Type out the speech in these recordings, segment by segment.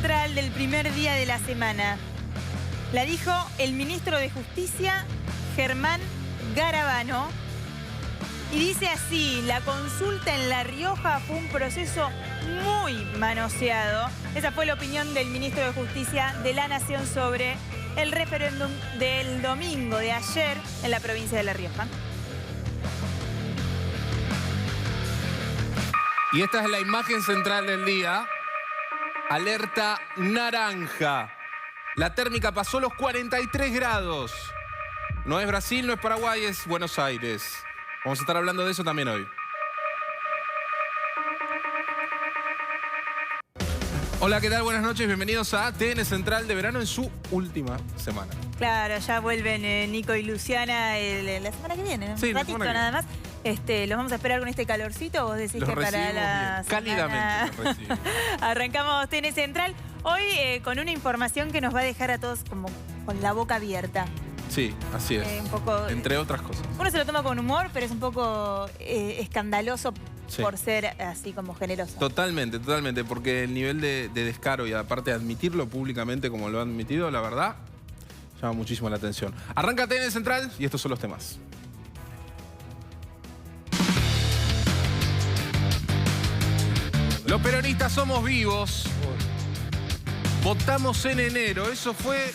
central del primer día de la semana. La dijo el ministro de Justicia, Germán Garabano. Y dice así: la consulta en La Rioja fue un proceso muy manoseado. Esa fue la opinión del ministro de Justicia de la Nación sobre el referéndum del domingo de ayer en la provincia de La Rioja. Y esta es la imagen central del día. Alerta naranja. La térmica pasó los 43 grados. No es Brasil, no es Paraguay, es Buenos Aires. Vamos a estar hablando de eso también hoy. Hola, ¿qué tal? Buenas noches, bienvenidos a TN Central de Verano en su última semana. Claro, ya vuelven Nico y Luciana la semana que viene, ¿no? Sí, un ratito nada más. Los vamos a esperar con este calorcito. Vos decís los que para la bien. Cálidamente los recibo. Arrancamos TN Central hoy con una información que nos va a dejar a todos como con la boca abierta. Sí, así es. Un poco, entre otras cosas. Uno se lo toma con humor, pero es un poco escandaloso. Sí. Por ser así como generoso. Totalmente, totalmente, porque el nivel de descaro y aparte de admitirlo públicamente como lo han admitido, la verdad, llama muchísimo la atención. Arranca TN Central y estos son los temas. Los peronistas somos vivos. Votamos en enero. Eso fue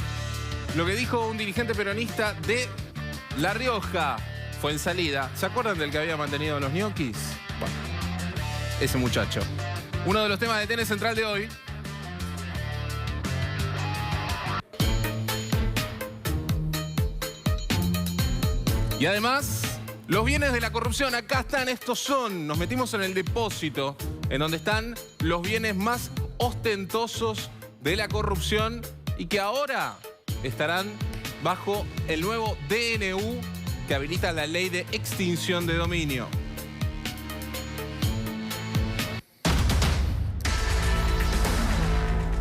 lo que dijo un dirigente peronista de La Rioja. Fue en salida. ¿Se acuerdan del que había mantenido los ñoquis? Bueno, ese muchacho. Uno de los temas de TN Central de hoy. Y además, los bienes de la corrupción. Acá están, estos son. Nos metimos en el depósito, en donde están los bienes más ostentosos de la corrupción y que ahora estarán bajo el nuevo DNU que habilita la ley de extinción de dominio.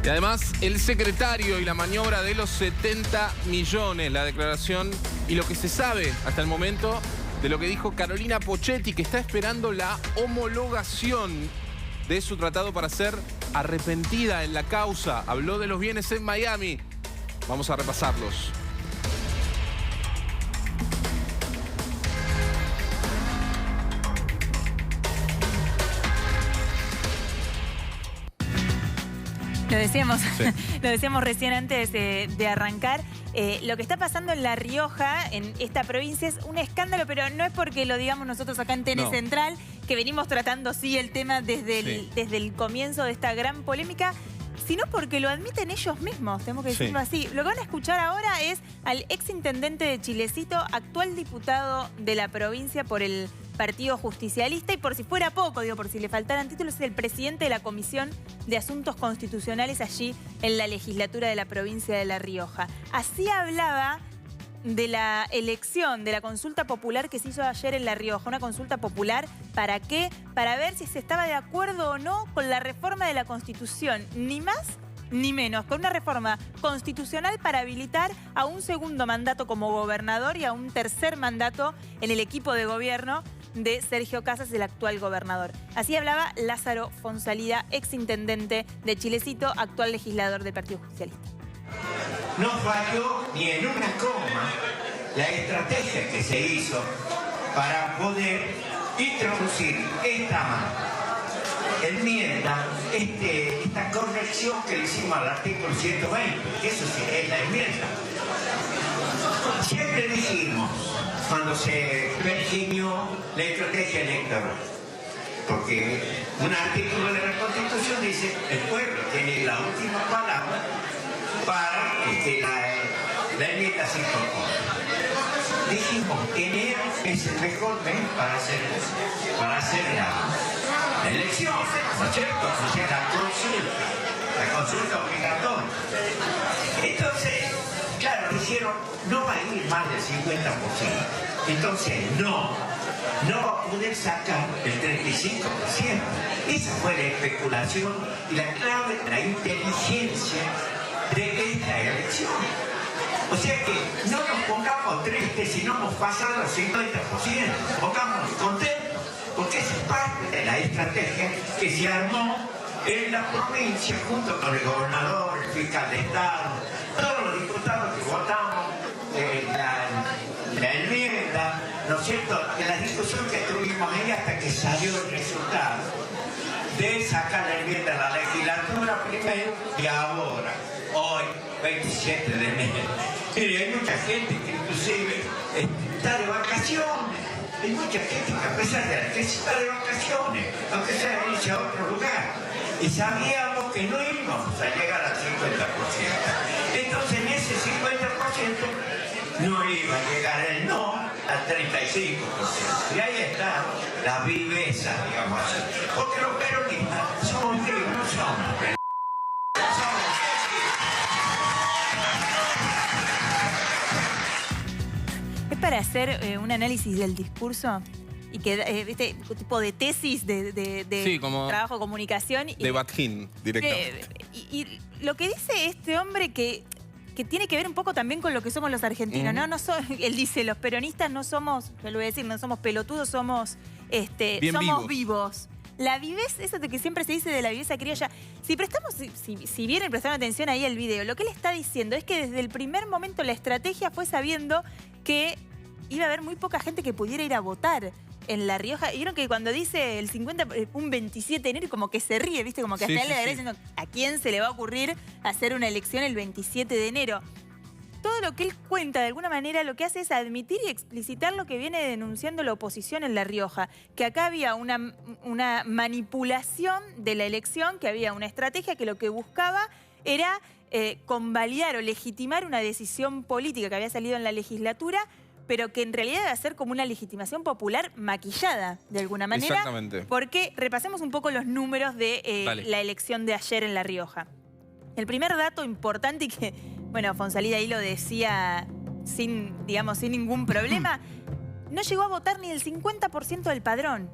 Y además, el secretario y la maniobra de los 70 millones, la declaración y lo que se sabe hasta el momento de lo que dijo Carolina Pocchetti, que está esperando la homologación de su tratado para ser arrepentida en la causa. Habló de los bienes en Miami. Vamos a repasarlos. Lo decíamos, sí. Lo decíamos recién antes de arrancar. Lo que está pasando en La Rioja, en esta provincia, es un escándalo, pero no es porque lo digamos nosotros acá en TN Central, que venimos tratando, sí, el tema desde el comienzo de esta gran polémica, sino porque lo admiten ellos mismos, tenemos que decirlo así. Lo que van a escuchar ahora es al exintendente de Chilecito, actual diputado de la provincia por el Partido Justicialista, y por si fuera poco, digo, por si le faltaran títulos, es el presidente de la Comisión de Asuntos Constitucionales allí en la legislatura de la provincia de La Rioja. Así hablaba de la elección, de la consulta popular que se hizo ayer en La Rioja. Una consulta popular, ¿para qué? Para ver si se estaba de acuerdo o no con la reforma de la Constitución, ni más ni menos, con una reforma constitucional para habilitar a un segundo mandato como gobernador y a un tercer mandato en el equipo de gobierno de Sergio Casas, el actual gobernador. Así hablaba Lázaro Fonsalida, exintendente de Chilecito, actual legislador del Partido Justicialista. No falló ni en una coma la estrategia que se hizo para poder introducir esta enmienda, esta corrección que le hicimos al artículo 120, que eso sí es la enmienda. Siempre dijimos, cuando se definió la estrategia electoral, porque un artículo de la Constitución dice el pueblo tiene la última palabra para que la enmienda se incorpore. Dijimos, enero es el mejor mes para hacer la elección, ¿no es cierto? O sea, la consulta obligatoria. Entonces, claro, dijeron, no va a ir más del 50%. Entonces, no va a poder sacar el 35%. Esa fue la especulación y la clave, la inteligencia de esta elección. O sea que no nos pongamos tristes si no nos pasan los 50%. Pongámonos contentos, porque esa es parte de la estrategia que se armó en la provincia, junto con el gobernador, el fiscal de Estado, todos los diputados que votamos la enmienda, ¿no es cierto?, en la discusión que tuvimos ahí hasta que salió el resultado de sacar la enmienda a la legislatura primero y ahora, hoy, 27 de enero. Mire, hay mucha gente que inclusive está de vacaciones. Hay mucha gente que a pesar de la crisis está de vacaciones, aunque sea irse a otro lugar. Y sabíamos que no íbamos a llegar al 50%. Entonces en ese 50% no iba a llegar el no al 35%. Y ahí está la viveza, digamos así. Porque los peronistas somos vivos, no somos peronistas. Para hacer un análisis del discurso y que este tipo de tesis de sí, como trabajo de comunicación. De Batkin, directamente. Y lo que dice este hombre que tiene que ver un poco también con lo que somos los argentinos, ¿no? Él dice, los peronistas no somos, yo lo voy a decir, no somos pelotudos, somos vivos. La vivez, eso de que siempre se dice de la viveza criolla, si vienen prestando atención ahí al video, lo que él está diciendo es que desde el primer momento la estrategia fue sabiendo que iba a haber muy poca gente que pudiera ir a votar en La Rioja. Y vieron que cuando dice el 50, un 27 de enero, como que se ríe, ¿viste? Como que hasta él le da diciendo, ¿a quién se le va a ocurrir hacer una elección el 27 de enero? Todo lo que él cuenta, de alguna manera, lo que hace es admitir y explicitar lo que viene denunciando la oposición en La Rioja. Que acá había una manipulación de la elección, que había una estrategia que lo que buscaba era convalidar o legitimar una decisión política que había salido en la legislatura, pero que en realidad va a ser como una legitimación popular maquillada, de alguna manera. Exactamente. Porque repasemos un poco los números de la elección de ayer en La Rioja. El primer dato importante y que, bueno, Fonsalida ahí lo decía sin ningún problema, no llegó a votar ni el 50% del padrón.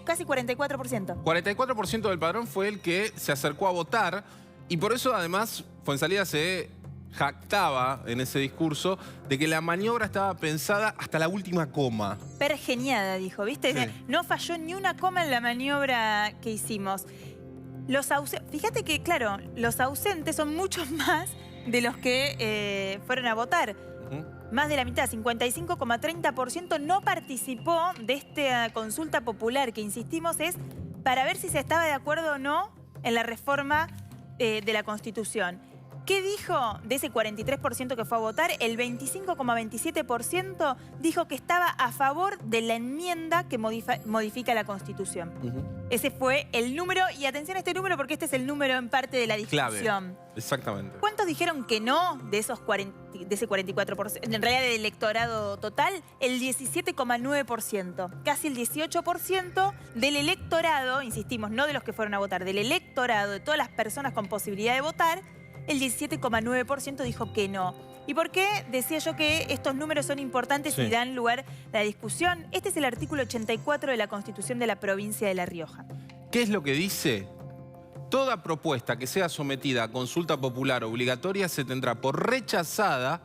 Casi 44%. 44% del padrón fue el que se acercó a votar y por eso además Fonsalida se jactaba en ese discurso de que la maniobra estaba pensada hasta la última coma. Pergeniada, dijo, ¿viste? Sí. No falló ni una coma en la maniobra que hicimos. Fíjate que, claro, los ausentes son muchos más de los que fueron a votar. Más de la mitad, 55,30% no participó de esta consulta popular que, insistimos, es para ver si se estaba de acuerdo o no en la reforma de la Constitución. ¿Qué dijo de ese 43% que fue a votar? El 25,27% dijo que estaba a favor de la enmienda que modifica la Constitución. Ese fue el número, y atención a este número porque este es el número en parte de la discusión. Clave. Exactamente. ¿Cuántos dijeron que no de ese 44%? En realidad del electorado total, el 17,9%. Casi el 18% del electorado, insistimos, no de los que fueron a votar, del electorado, de todas las personas con posibilidad de votar, el 17,9% dijo que no. ¿Y por qué decía yo que estos números son importantes y dan lugar a la discusión? Este es el artículo 84 de la Constitución de la provincia de La Rioja. ¿Qué es lo que dice? Toda propuesta que sea sometida a consulta popular obligatoria se tendrá por rechazada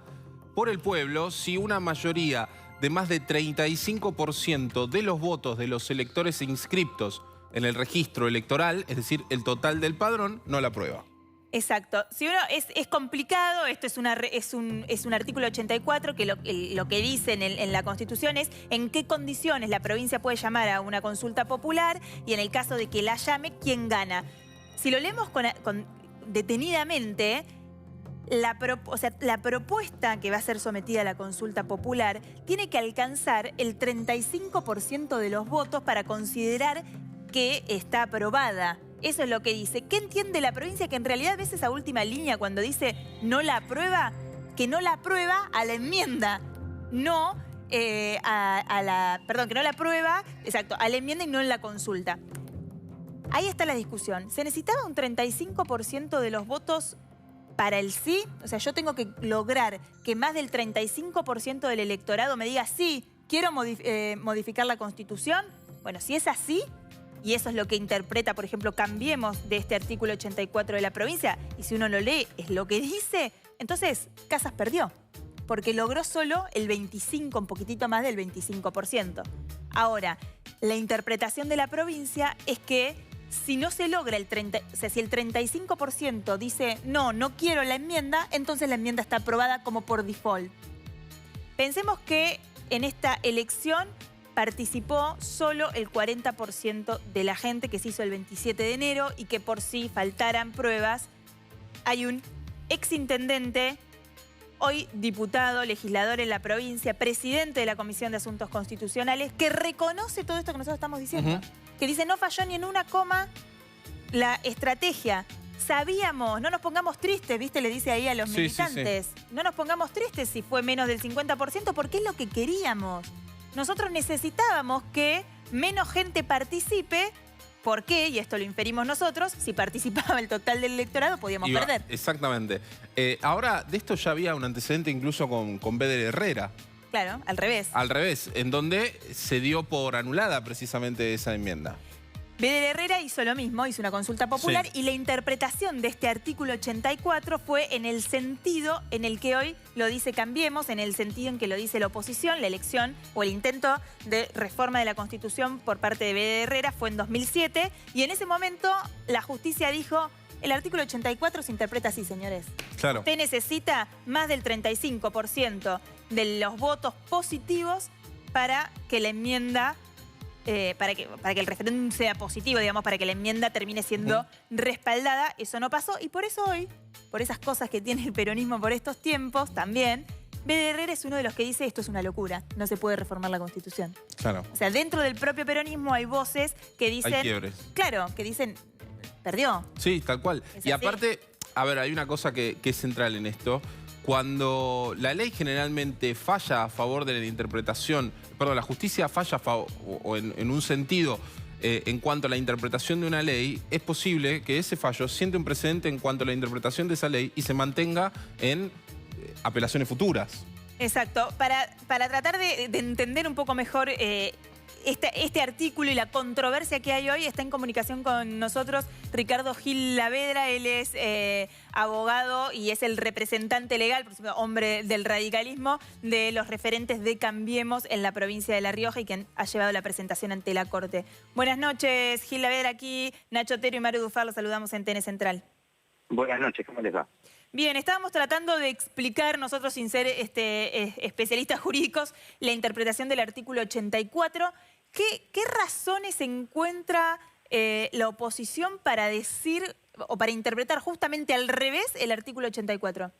por el pueblo si una mayoría de más de 35% de los votos de los electores inscriptos en el registro electoral, es decir, el total del padrón, no la aprueba. Exacto. Si uno es complicado, esto es un artículo 84 que lo que dice en la Constitución es en qué condiciones la provincia puede llamar a una consulta popular y en el caso de que la llame, ¿quién gana? Si lo leemos detenidamente, la propuesta que va a ser sometida a la consulta popular tiene que alcanzar el 35% de los votos para considerar que está aprobada. Eso es lo que dice. ¿Qué entiende la provincia? Que en realidad ves esa última línea cuando dice no la aprueba, que no la aprueba a la enmienda, no que no la aprueba, exacto, a la enmienda y no en la consulta. Ahí está la discusión. Se necesitaba un 35% de los votos para el sí. O sea, yo tengo que lograr que más del 35% del electorado me diga sí, quiero modificar la Constitución. Bueno, si es así, y eso es lo que interpreta, por ejemplo, Cambiemos de este artículo 84 de la provincia, y si uno lo lee, es lo que dice, entonces Casas perdió, porque logró solo el 25%, un poquitito más del 25%. Ahora, la interpretación de la provincia es que si no se logra el 30, o sea, si el 35% dice no, no quiero la enmienda, entonces la enmienda está aprobada como por default. Pensemos que en esta elección participó solo el 40% de la gente, que se hizo el 27 de enero, y que por si faltaran pruebas, hay un exintendente, hoy diputado, legislador en la provincia, presidente de la Comisión de Asuntos Constitucionales, que reconoce todo esto que nosotros estamos diciendo. Que dice, no falló ni en una coma la estrategia. Sabíamos, no nos pongamos tristes, ¿viste? Le dice ahí a los militantes. Sí. No nos pongamos tristes si fue menos del 50%, porque es lo que queríamos. Nosotros necesitábamos que menos gente participe. ¿Por qué? Y esto lo inferimos nosotros. Si participaba el total del electorado, podíamos perder. Exactamente. Ahora, de esto ya había un antecedente incluso con Beder Herrera. Claro, al revés. Al revés, en donde se dio por anulada precisamente esa enmienda. Beder Herrera hizo lo mismo, hizo una consulta popular y la interpretación de este artículo 84 fue en el sentido en el que hoy lo dice Cambiemos, en el sentido en que lo dice la oposición. La elección o el intento de reforma de la Constitución por parte de Beder Herrera fue en 2007 y en ese momento la justicia dijo, el artículo 84 se interpreta así, señores. Claro. Usted necesita más del 35% de los votos positivos para que la enmienda... para que el referéndum sea positivo, digamos, para que la enmienda termine siendo respaldada. Eso no pasó y por eso hoy, por esas cosas que tiene el peronismo por estos tiempos también, Beder Herrera es uno de los que dice esto es una locura, no se puede reformar la Constitución. Claro. O sea, dentro del propio peronismo hay voces que dicen... Hay quiebres. Claro, que dicen, perdió. Sí, tal cual. Y aparte, a ver, hay una cosa que es central en esto. Cuando la ley generalmente falla a favor de la interpretación, perdón, la justicia falla o en un sentido en cuanto a la interpretación de una ley, es posible que ese fallo siente un precedente en cuanto a la interpretación de esa ley y se mantenga en apelaciones futuras. Exacto. Para tratar de entender un poco mejor este artículo y la controversia que hay hoy, está en comunicación con nosotros Ricardo Gil Lavedra. Él es abogado y es el representante legal, por ejemplo, hombre del radicalismo, de los referentes de Cambiemos en la provincia de La Rioja y quien ha llevado la presentación ante la Corte. Buenas noches, Gil Lavedra, aquí Nacho Otero y Mario Dufar, los saludamos en TN Central. Buenas noches, ¿cómo les va? Bien, estábamos tratando de explicar, nosotros sin ser especialistas jurídicos, la interpretación del artículo 84. ¿Qué razones encuentra la oposición para decir o para interpretar justamente al revés el artículo 84?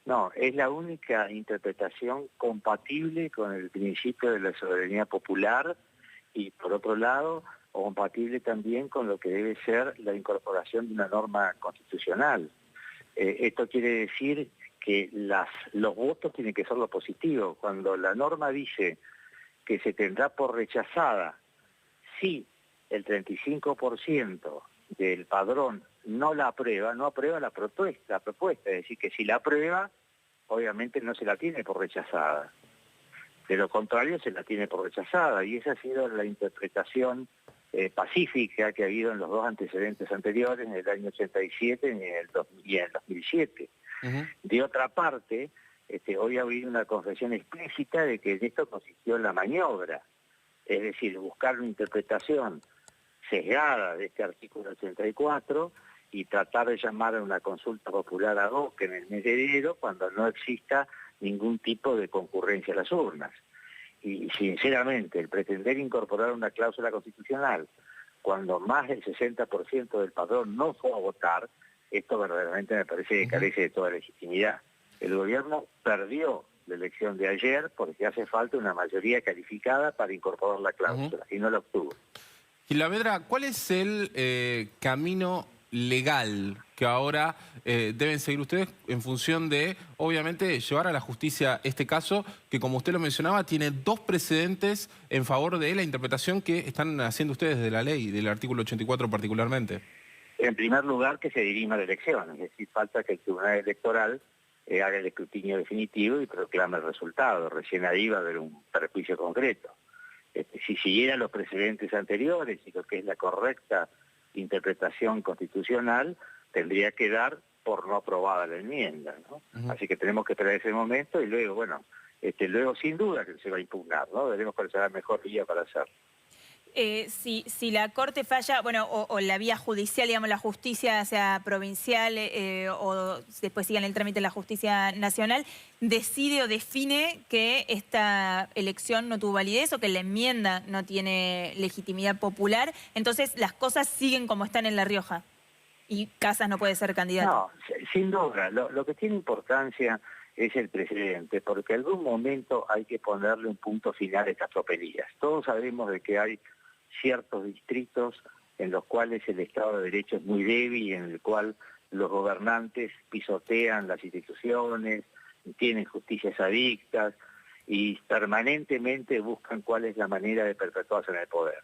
No, es la única interpretación compatible con el principio de la soberanía popular y, por otro lado, compatible también con lo que debe ser la incorporación de una norma constitucional. Esto quiere decir que los votos tienen que ser lo positivo. Cuando la norma dice que se tendrá por rechazada si el 35% del padrón no la aprueba, no aprueba la propuesta. Es decir, que si la aprueba, obviamente no se la tiene por rechazada. De lo contrario, se la tiene por rechazada. Y esa ha sido la interpretación pacífica que ha habido en los dos antecedentes anteriores, en el año 87 y en el 2007. De otra parte, hoy ha habido una confesión explícita de que esto consistió en la maniobra, es decir, buscar una interpretación sesgada de este artículo 84 y tratar de llamar a una consulta popular ad hoc en el mes de enero cuando no exista ningún tipo de concurrencia a las urnas. Y sinceramente, el pretender incorporar una cláusula constitucional cuando más del 60% del padrón no fue a votar, esto verdaderamente me parece que carece de toda legitimidad. El gobierno perdió la elección de ayer porque hace falta una mayoría calificada para incorporar la cláusula y no la obtuvo. Gil Lavedra, ¿cuál es el camino legal que ahora deben seguir ustedes en función de, obviamente, llevar a la justicia este caso que, como usted lo mencionaba, tiene dos precedentes en favor de la interpretación que están haciendo ustedes de la ley, del artículo 84 particularmente? En primer lugar, que se dirima la elección, es decir, falta que el Tribunal Electoral haga el escrutinio definitivo y proclame el resultado. Recién ahí va a haber un perjuicio concreto. Si siguieran los precedentes anteriores y lo que es la correcta interpretación constitucional, tendría que dar por no aprobada la enmienda, ¿no? Así que tenemos que esperar ese momento y luego, bueno, luego sin duda que se va a impugnar, ¿no? Veremos cuál será la mejor vía para hacerlo. Si la Corte falla, bueno, o la vía judicial, digamos, la justicia sea provincial o después sigan el trámite de la justicia nacional, decide o define que esta elección no tuvo validez o que la enmienda no tiene legitimidad popular, entonces las cosas siguen como están en La Rioja y Casas no puede ser candidato. No, sin duda. Lo que tiene importancia es el precedente, porque en algún momento hay que ponerle un punto final a estas tropelías. Todos sabemos de que hay ciertos distritos en los cuales el Estado de Derecho es muy débil y en el cual los gobernantes pisotean las instituciones, tienen justicias adictas y permanentemente buscan cuál es la manera de perpetuarse en el poder.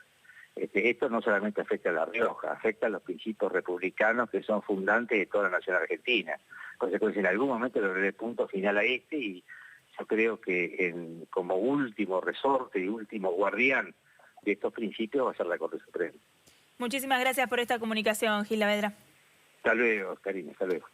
Esto no solamente afecta a La Rioja, afecta a los principios republicanos que son fundantes de toda la nación argentina. Consecuencia, en algún momento le daré punto final a y yo creo que como último resorte y último guardián de estos principios va a ser la Corte Suprema. Muchísimas gracias por esta comunicación, Gil Lavedra. Hasta luego, Karina, hasta luego.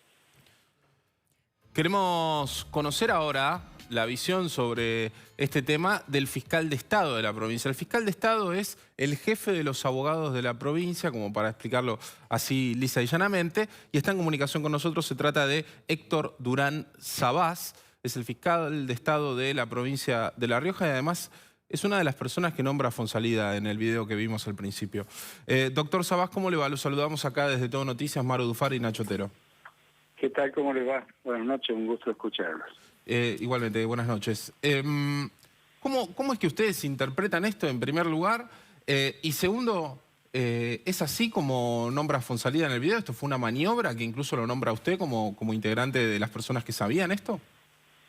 Queremos conocer ahora la visión sobre este tema del fiscal de Estado de la provincia. El fiscal de Estado es el jefe de los abogados de la provincia, como para explicarlo así lisa y llanamente, y está en comunicación con nosotros. Se trata de Héctor Durán Sabás, es el fiscal de Estado de la provincia de La Rioja y además es una de las personas que nombra a Fonsalida en el video que vimos al principio. Doctor Sabás, ¿cómo le va? Lo saludamos acá desde Todo Noticias, Maru Dufar y Nacho Otero. ¿Qué tal? ¿Cómo le va? Buenas noches, un gusto escucharlos. Igualmente, buenas noches. ¿Cómo es que ustedes interpretan esto en primer lugar? Y segundo, ¿es así como nombra a Fonsalida en el video? ¿Esto fue una maniobra que incluso lo nombra a usted como integrante de las personas que sabían esto?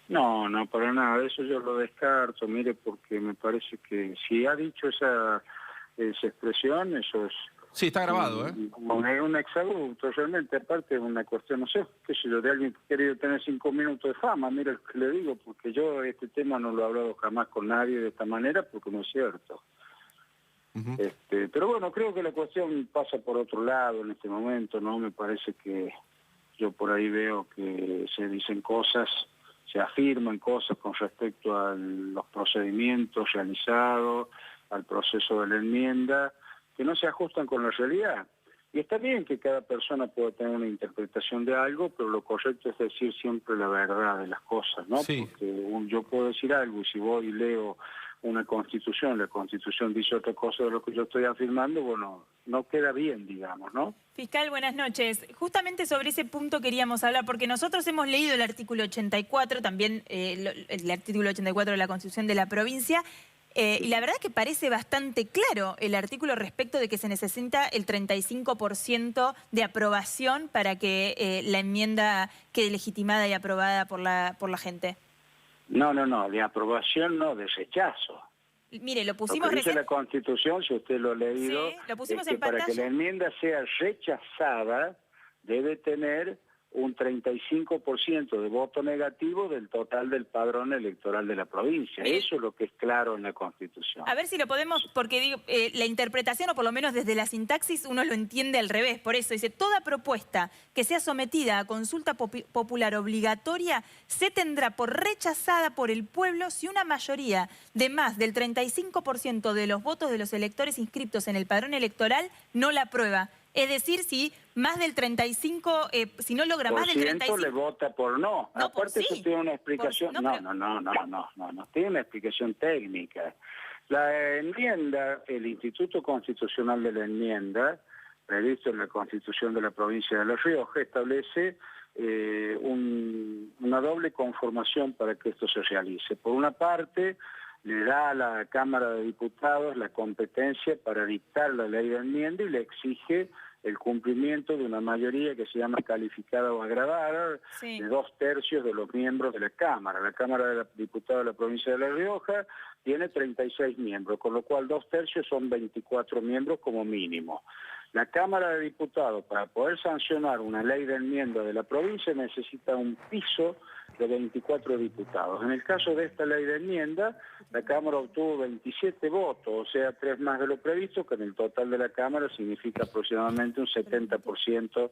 No, para nada, eso yo lo descarto, mire, porque me parece que si ha dicho esa expresión, eso es... Sí, está grabado, ¿eh? Un exabrupto, realmente, aparte es una cuestión, no sé, qué sé yo, de alguien que ha querido tener 5 minutos de fama, mire lo que le digo, porque yo este tema no lo he hablado jamás con nadie de esta manera, porque no es cierto. Pero bueno, creo que la cuestión pasa por otro lado en este momento, ¿no? Me parece que yo por ahí veo que se dicen cosas, se afirman cosas con respecto a los procedimientos realizados, al proceso de la enmienda, que no se ajustan con la realidad. Y está bien que cada persona pueda tener una interpretación de algo, pero lo correcto es decir siempre la verdad de las cosas, ¿no? Sí. Porque yo puedo decir algo y si voy y leo una constitución, la constitución dice otra cosa de lo que yo estoy afirmando, bueno, no queda bien, digamos, ¿no? Fiscal, buenas noches. Justamente sobre ese punto queríamos hablar, porque nosotros hemos leído el artículo 84, también el artículo 84 de la Constitución de la provincia, y la verdad que parece bastante claro el artículo respecto de que se necesita el 35% de aprobación para que la enmienda quede legitimada y aprobada por la gente. No, de aprobación no, de rechazo. Mire, lo pusimos Lo que dice recién... la Constitución, si usted lo ha leído, Sí, lo pusimos es que en para pantalla. que la enmienda sea rechazada debe tener un 35% de voto negativo del total del padrón electoral de la provincia. Mire, eso es lo que es claro en la Constitución. A ver si lo podemos, porque digo, la interpretación, o por lo menos desde la sintaxis, uno lo entiende al revés. Por eso dice, toda propuesta que sea sometida a consulta popular obligatoria se tendrá por rechazada por el pueblo si una mayoría de más del 35% de los votos de los electores inscriptos en el padrón electoral no la aprueba. Es decir, si más del 35, si no logra más del 35... le vota por no. No, Aparte sí. eso tiene una explicación... No, tiene una explicación técnica. La enmienda, el Instituto Constitucional de la Enmienda, previsto en la Constitución de la provincia de La Rioja, establece una doble conformación para que esto se realice. Por una parte, le da a la Cámara de Diputados la competencia para dictar la ley de enmienda y le exige el cumplimiento de una mayoría que se llama calificada o agravada, Sí. de 2/3 de los miembros de la Cámara. La Cámara de Diputados de la provincia de La Rioja tiene 36 miembros, con lo cual 2/3 son 24 miembros como mínimo. La Cámara de Diputados, para poder sancionar una ley de enmienda de la provincia, necesita un piso de 24 diputados. En el caso de esta ley de enmienda, la Cámara obtuvo 27 votos, o sea, 3 más de lo previsto, que en el total de la Cámara significa aproximadamente un 70%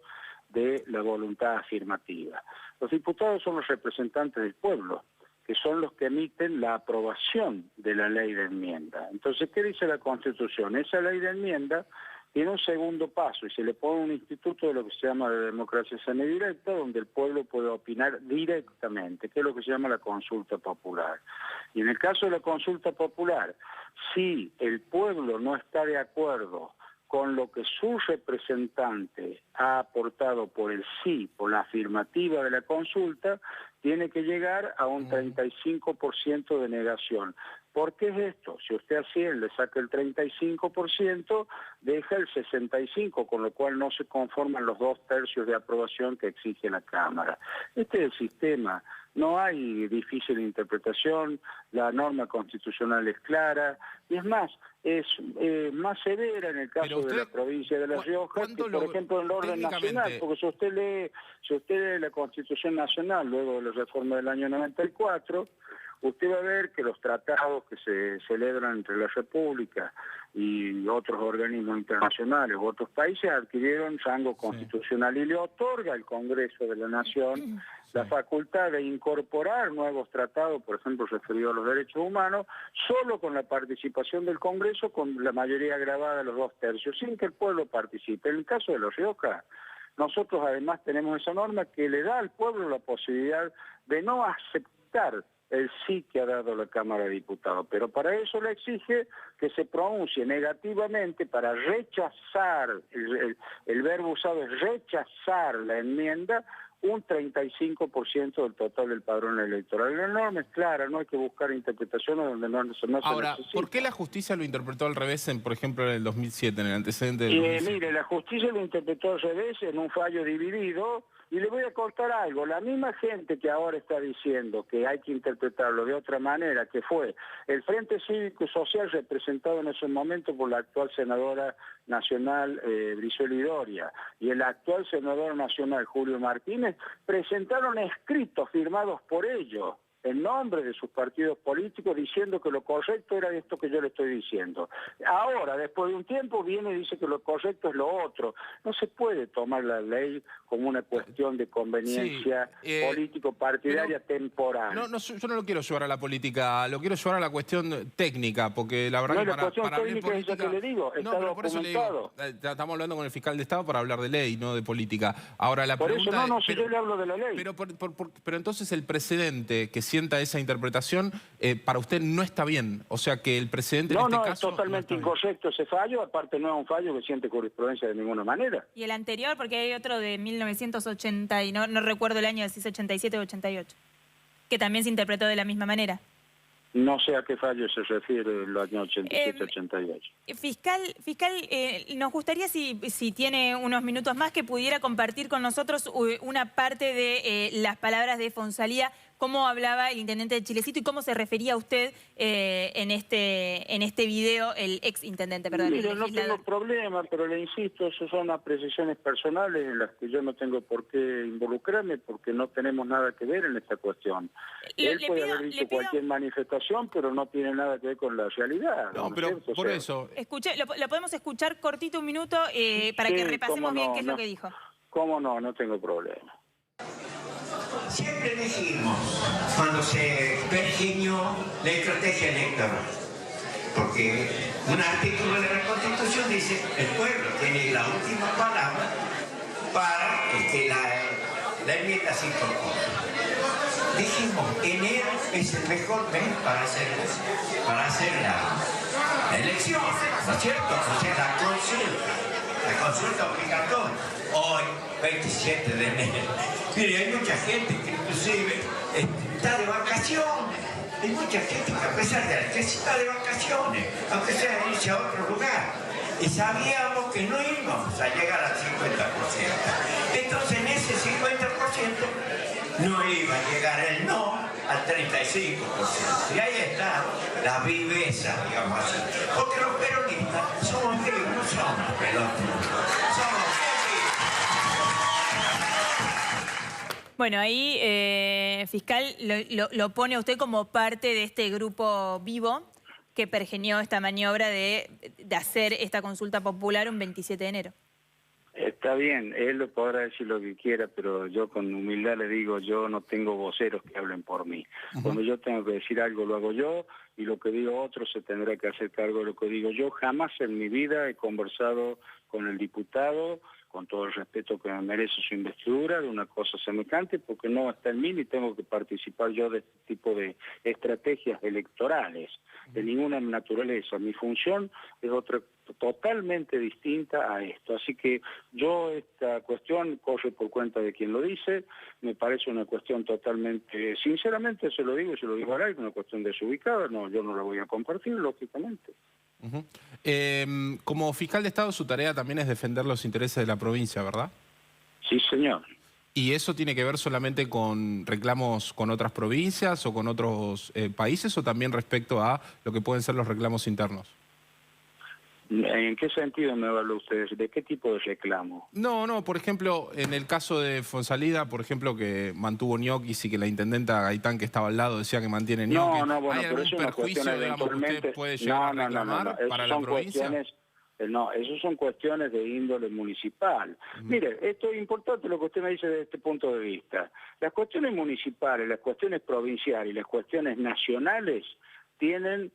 de la voluntad afirmativa. Los diputados son los representantes del pueblo. que son los que emiten la aprobación de la ley de enmienda. Entonces, ¿qué dice la Constitución? Esa ley de enmienda tiene un segundo paso y se le pone un instituto de lo que se llama de democracia semidirecta, donde el pueblo puede opinar directamente, que es lo que se llama la consulta popular. Y en el caso de la consulta popular, si el pueblo no está de acuerdo con lo que su representante ha aportado por el sí, por la afirmativa de la consulta, tiene que llegar a un 35% de negación. ¿Por qué es esto? Si usted a 100 le saca el 35%, deja el 65%, con lo cual no se conforman los 2/3 de aprobación que exige la Cámara. Este es el sistema. No hay difícil interpretación, la norma constitucional es clara, y es más más severa en el caso de la provincia de La Rioja, que por ejemplo en el orden nacional, porque si usted lee la Constitución Nacional luego de la reforma del año 94, usted va a ver que los tratados que se celebran entre la República y otros organismos internacionales u otros países adquirieron rango constitucional y le otorga al Congreso de la Nación la facultad de incorporar nuevos tratados, por ejemplo, referidos a los derechos humanos, solo con la participación del Congreso, con la mayoría agravada de los 2/3, sin que el pueblo participe. En el caso de La Rioja, nosotros además tenemos esa norma que le da al pueblo la posibilidad de no aceptar el sí que ha dado la Cámara de Diputados, pero para eso le exige que se pronuncie negativamente para rechazar, el verbo usado es rechazar la enmienda, un 35% del total del padrón electoral. La norma es clara, no hay que buscar interpretaciones donde no se necesita. Ahora, ¿por qué la justicia lo interpretó al revés, por ejemplo, en el 2007, en el antecedente del 2007? Mire, la justicia lo interpretó al revés en un fallo dividido. Y le voy a contar algo, la misma gente que ahora está diciendo que hay que interpretarlo de otra manera, que fue el Frente Cívico y Social representado en ese momento por la actual senadora nacional Brizuela Doria y el actual senador nacional Julio Martínez, presentaron escritos firmados por ellos en nombre de sus partidos políticos diciendo que lo correcto era esto que yo le estoy diciendo. Ahora, después de un tiempo, viene y dice que lo correcto es lo otro. No se puede tomar la ley como una cuestión de conveniencia político-partidaria temporal. Yo no lo quiero llevar a la política, lo quiero llevar a la cuestión técnica, porque la verdad que la cuestión técnica es eso que le digo, está documentado. Estamos hablando con el fiscal de Estado para hablar de ley, no de política. Ahora, la por pregunta eso, si yo le hablo de la ley. Pero entonces el precedente que sienta esa interpretación, para usted no está bien. O sea que el precedente en este caso... es totalmente incorrecto ese fallo, aparte no es un fallo que siente jurisprudencia de ninguna manera. Y el anterior, porque hay otro de 1980, y no recuerdo el año, si es 87 o 88, que también se interpretó de la misma manera. No sé a qué fallo se refiere el año 87-88. Fiscal, nos gustaría, si tiene unos minutos más, que pudiera compartir con nosotros una parte de las palabras de Fonsalía, cómo hablaba el intendente de Chilecito y cómo se refería a usted en este video, el ex intendente, perdón. Mire, no tengo problema, pero le insisto, esas son apreciaciones personales en las que yo no tengo por qué involucrarme porque no tenemos nada que ver en esta cuestión. Él puede haber dicho cualquier manifestación, pero no tiene nada que ver con la realidad. No, pero por eso... ¿Lo podemos escuchar cortito un minuto para que repasemos bien qué es lo que dijo? ¿Cómo no? No tengo problema. Siempre dijimos, cuando se pergeñó la estrategia electoral, porque un artículo de la Constitución dice el pueblo tiene la última palabra para que la enmienda se incorpore. Dijimos, enero es el mejor mes para hacer la elección, ¿no es cierto? O sea, la consulta obligatoria. Hoy, 27 de enero. Mire, hay mucha gente que inclusive está de vacaciones. Hay mucha gente que a pesar de que está de vacaciones, aunque sea irse a otro lugar. Y sabíamos que no íbamos a llegar al 50%. Entonces en ese 50% no iba a llegar el no al 35%. Y ahí está la viveza, digamos así. Porque los peronistas somos vivos, no somos pelotudos. Somos Bueno, ahí, fiscal, lo pone a usted como parte de este grupo vivo que pergeñó esta maniobra de hacer esta consulta popular un 27 de enero. Está bien, él lo podrá decir lo que quiera, pero yo con humildad le digo, yo no tengo voceros que hablen por mí. Cuando yo tengo que decir algo, lo hago yo, y lo que digo otro se tendrá que hacer cargo de lo que digo yo. Jamás en mi vida he conversado con el diputado, con todo el respeto que me merece su investidura, de una cosa semejante, porque no está en mí ni tengo que participar yo de este tipo de estrategias electorales, de ninguna naturaleza. Mi función es otra totalmente distinta a esto. Así que yo esta cuestión corre por cuenta de quien lo dice, me parece una cuestión totalmente, sinceramente se lo digo y se lo digo al aire, una cuestión desubicada, no, yo no la voy a compartir, lógicamente. Como fiscal de Estado, su tarea también es defender los intereses de la provincia, ¿verdad? Sí, señor. ¿Y eso tiene que ver solamente con reclamos con otras provincias o con otros países o también respecto a lo que pueden ser los reclamos internos? ¿En qué sentido me habla usted? ¿De qué tipo de reclamo? No, por ejemplo, en el caso de Fonsalida, por ejemplo, que mantuvo ñoquis y que la intendenta Gaitán, que estaba al lado, decía que mantiene ñoquis. Bueno, ¿Hay algún perjuicio, digamos, que usted puede llegar a reclamar para la provincia? No, eso son cuestiones de índole municipal. Mire, esto es importante lo que usted me dice desde este punto de vista. Las cuestiones municipales, las cuestiones provinciales y las cuestiones nacionales tienen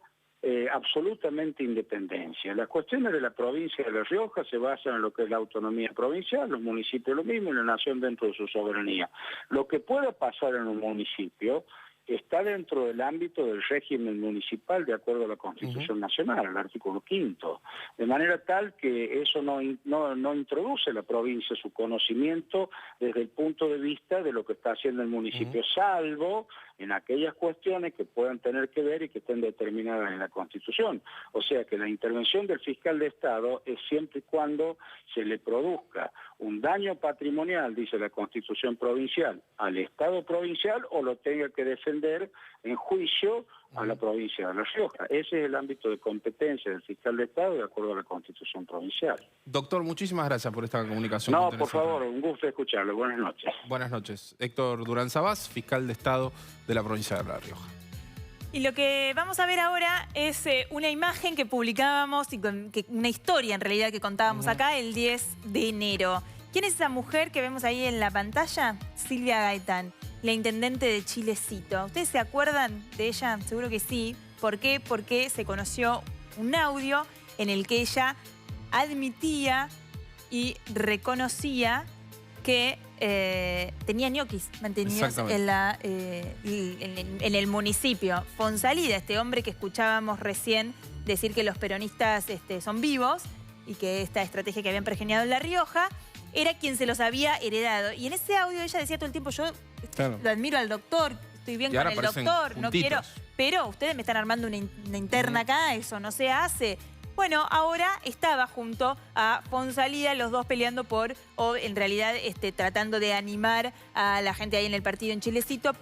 absolutamente independencia. Las cuestiones de la provincia de La Rioja se basan en lo que es la autonomía provincial, los municipios lo mismo y la nación dentro de su soberanía. Lo que pueda pasar en un municipio está dentro del ámbito del régimen municipal de acuerdo a la Constitución Nacional, al artículo 5, de manera tal que eso no introduce a la provincia su conocimiento desde el punto de vista de lo que está haciendo el municipio, salvo en aquellas cuestiones que puedan tener que ver y que estén determinadas en la Constitución. O sea que la intervención del fiscal de Estado es siempre y cuando se le produzca un daño patrimonial, dice la Constitución provincial, al Estado provincial o lo tenga que defender en juicio a la provincia de La Rioja. Ese es el ámbito de competencia del fiscal de Estado de acuerdo a la Constitución provincial. Doctor, muchísimas gracias por esta comunicación. No, por favor, un gusto escucharlo. Buenas noches. Buenas noches. Héctor Durán Sabás, fiscal de Estado de la provincia de La Rioja. Y lo que vamos a ver ahora es una imagen que publicábamos, y una historia en realidad que contábamos acá el 10 de enero. ¿Quién es esa mujer que vemos ahí en la pantalla? Silvia Gaitán, la intendente de Chilecito. ¿Ustedes se acuerdan de ella? Seguro que sí. ¿Por qué? Porque se conoció un audio en el que ella admitía y reconocía que tenía ñoquis mantenidos en el municipio. Fonsalida, este hombre que escuchábamos recién decir que los peronistas son vivos y que esta estrategia que habían pergeñado en La Rioja era quien se los había heredado. Y en ese audio ella decía todo el tiempo, yo lo admiro al doctor, estoy bien con el doctor, no quiero... Pero ustedes me están armando una interna acá, eso no se hace. Bueno, ahora estaba junto a Fonsalida, los dos peleando o en realidad tratando de animar a la gente ahí en el partido en Chilecito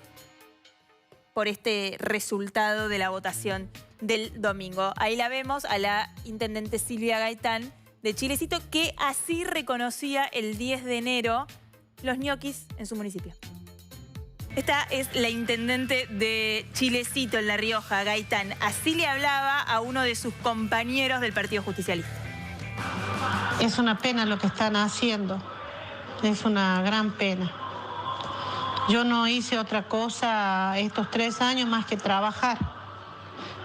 por este resultado de la votación del domingo. Ahí la vemos a la intendente Silvia Gaitán de Chilecito, que así reconocía el 10 de enero los ñoquis en su municipio. Esta es la intendente de Chilecito, en La Rioja, Gaitán. Así le hablaba a uno de sus compañeros del Partido Justicialista. Es una pena lo que están haciendo. Es una gran pena. Yo no hice otra cosa estos 3 años más que trabajar.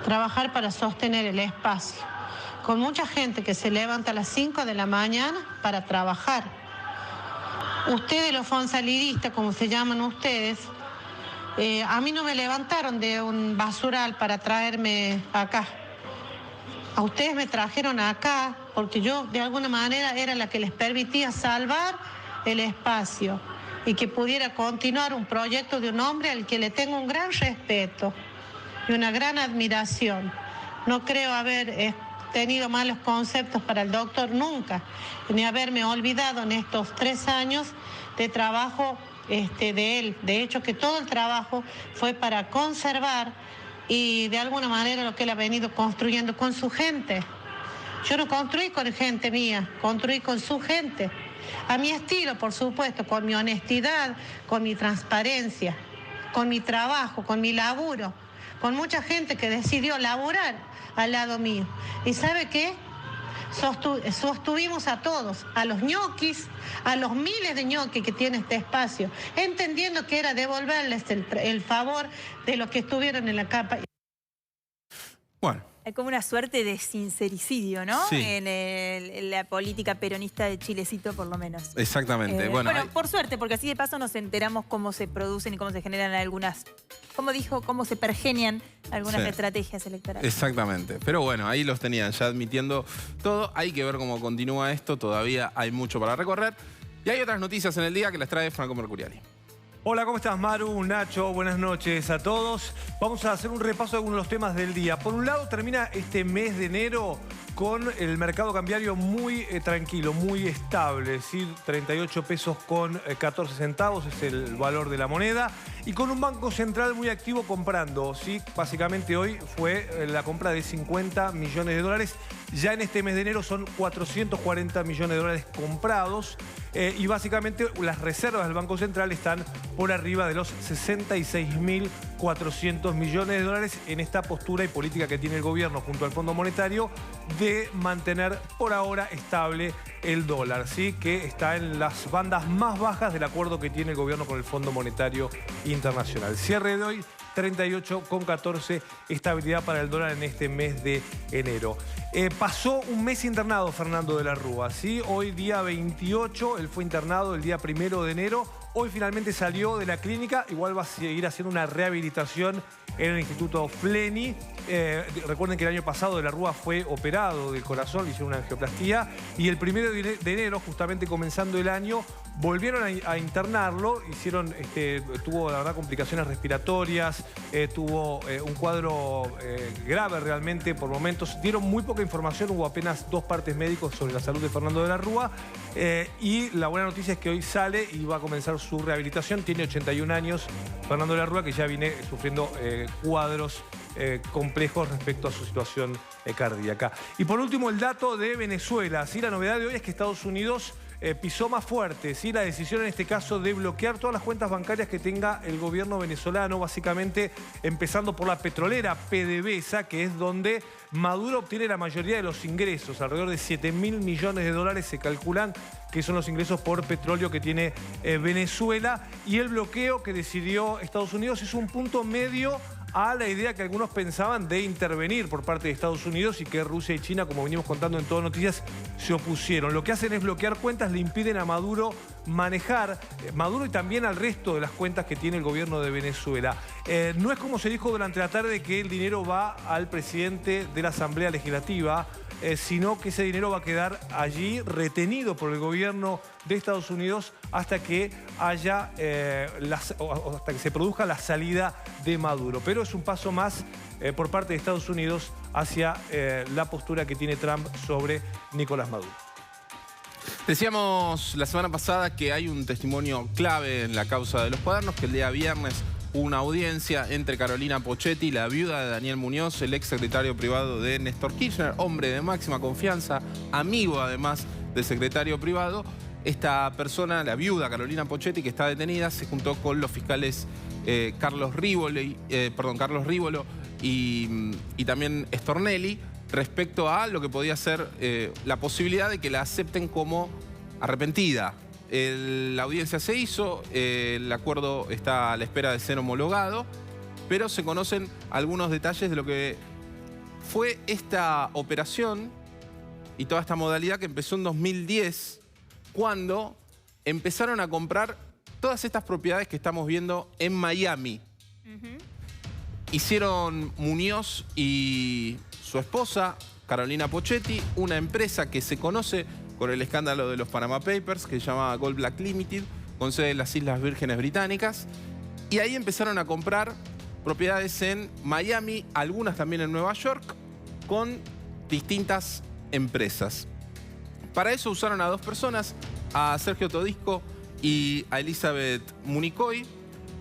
Trabajar para sostener el espacio. Con mucha gente que se levanta a las 5 de la mañana para trabajar. Ustedes, los fonsalidistas, como se llaman ustedes, a mí no me levantaron de un basural para traerme acá. A ustedes me trajeron acá porque yo, de alguna manera, era la que les permitía salvar el espacio y que pudiera continuar un proyecto de un hombre al que le tengo un gran respeto y una gran admiración. No creo haber tenido malos conceptos para el doctor nunca, ni haberme olvidado en estos 3 años de trabajo de él. De hecho, que todo el trabajo fue para conservar y de alguna manera lo que él ha venido construyendo con su gente. Yo no construí con gente mía, construí con su gente. A mi estilo, por supuesto, con mi honestidad, con mi transparencia, con mi trabajo, con mi laburo, con mucha gente que decidió laburar al lado mío. ¿Y sabe qué? Sostuvimos a todos, a los ñoquis, a los miles de ñoquis que tiene este espacio, entendiendo que era devolverles el favor de los que estuvieron en la capa. Bueno. Hay como una suerte de sincericidio, ¿no? Sí. En la política peronista de Chilecito, por lo menos. Exactamente. Bueno, por suerte, porque así de paso nos enteramos cómo se producen y cómo se generan algunas, como dijo, cómo se pergenian algunas estrategias electorales. Exactamente. Pero bueno, ahí los tenían ya admitiendo todo. Hay que ver cómo continúa esto. Todavía hay mucho para recorrer. Y hay otras noticias en el día que las trae Franco Mercuriali. Hola, ¿cómo estás, Maru? Nacho, buenas noches a todos. Vamos a hacer un repaso de algunos de los temas del día. Por un lado, termina este mes de enero con el mercado cambiario muy tranquilo, muy estable, es decir, 38 pesos con 14 centavos es el valor de la moneda, y con un banco central muy activo comprando, ¿sí? Básicamente hoy fue la compra de 50 millones de dólares. Ya en este mes de enero son 440 millones de dólares comprados y básicamente las reservas del Banco Central están por arriba de los 66.400 millones de dólares en esta postura y política que tiene el gobierno junto al Fondo Monetario de mantener por ahora estable el dólar, ¿sí? Que está en las bandas más bajas del acuerdo que tiene el gobierno con el Fondo Monetario Internacional. Cierre de hoy, 38,14, estabilidad para el dólar en este mes de enero. Pasó un mes internado Fernando de la Rúa, ¿sí? Hoy día 28, él fue internado el día 1 de enero. Hoy finalmente salió de la clínica, igual va a seguir haciendo una rehabilitación en el Instituto Fleni. Recuerden que el año pasado de la Rúa fue operado del corazón, le hicieron una angioplastía y el 1 de enero, justamente comenzando el año, volvieron a internarlo, tuvo la verdad complicaciones respiratorias, tuvo un cuadro grave realmente por momentos. Dieron muy poca información, hubo apenas 2 partes médicos sobre la salud de Fernando de la Rúa y la buena noticia es que hoy sale y va a comenzar su rehabilitación. Tiene 81 años Fernando de la Rúa, que ya viene sufriendo cuadros complejos respecto a su situación cardíaca. Y por último, el dato de Venezuela, ¿sí? La novedad de hoy es que Estados Unidos pisó más fuerte, ¿sí? La decisión en este caso de bloquear todas las cuentas bancarias que tenga el gobierno venezolano, básicamente empezando por la petrolera PDVSA, que es donde Maduro obtiene la mayoría de los ingresos, alrededor de 7.000 millones de dólares se calculan que son los ingresos por petróleo que tiene Venezuela, y el bloqueo que decidió Estados Unidos es un punto medio a la idea que algunos pensaban de intervenir por parte de Estados Unidos y que Rusia y China, como venimos contando en Todo Noticias, se opusieron. Lo que hacen es bloquear cuentas, le impiden a Maduro manejar, Maduro y también al resto de las cuentas que tiene el gobierno de Venezuela. No es como se dijo durante la tarde que el dinero va al presidente de la Asamblea Legislativa, sino que ese dinero va a quedar allí retenido por el gobierno de Estados Unidos hasta que hasta que se produzca la salida de Maduro. Pero es un paso más por parte de Estados Unidos hacia la postura que tiene Trump sobre Nicolás Maduro. Decíamos la semana pasada que hay un testimonio clave en la causa de los cuadernos, que el día viernes hubo una audiencia entre Carolina Pocchetti, la viuda de Daniel Muñoz, el ex secretario privado de Néstor Kirchner, hombre de máxima confianza, amigo además del secretario privado. Esta persona, la viuda Carolina Pocchetti, que está detenida, se juntó con los fiscales Carlos Rívolo y también Stornelli respecto a lo que podía ser la posibilidad de que la acepten como arrepentida. La audiencia se hizo, el acuerdo está a la espera de ser homologado, pero se conocen algunos detalles de lo que fue esta operación y toda esta modalidad que empezó en 2010, cuando empezaron a comprar todas estas propiedades que estamos viendo en Miami. Hicieron Muñoz y su esposa, Carolina Pocchetti, una empresa que se conoce por el escándalo de los Panama Papers, que se llama Gold Black Limited, con sede en las Islas Vírgenes Británicas. Y ahí empezaron a comprar propiedades en Miami, algunas también en Nueva York, con distintas empresas. Para eso usaron a 2 personas, a Sergio Todisco y a Elizabeth Municoy,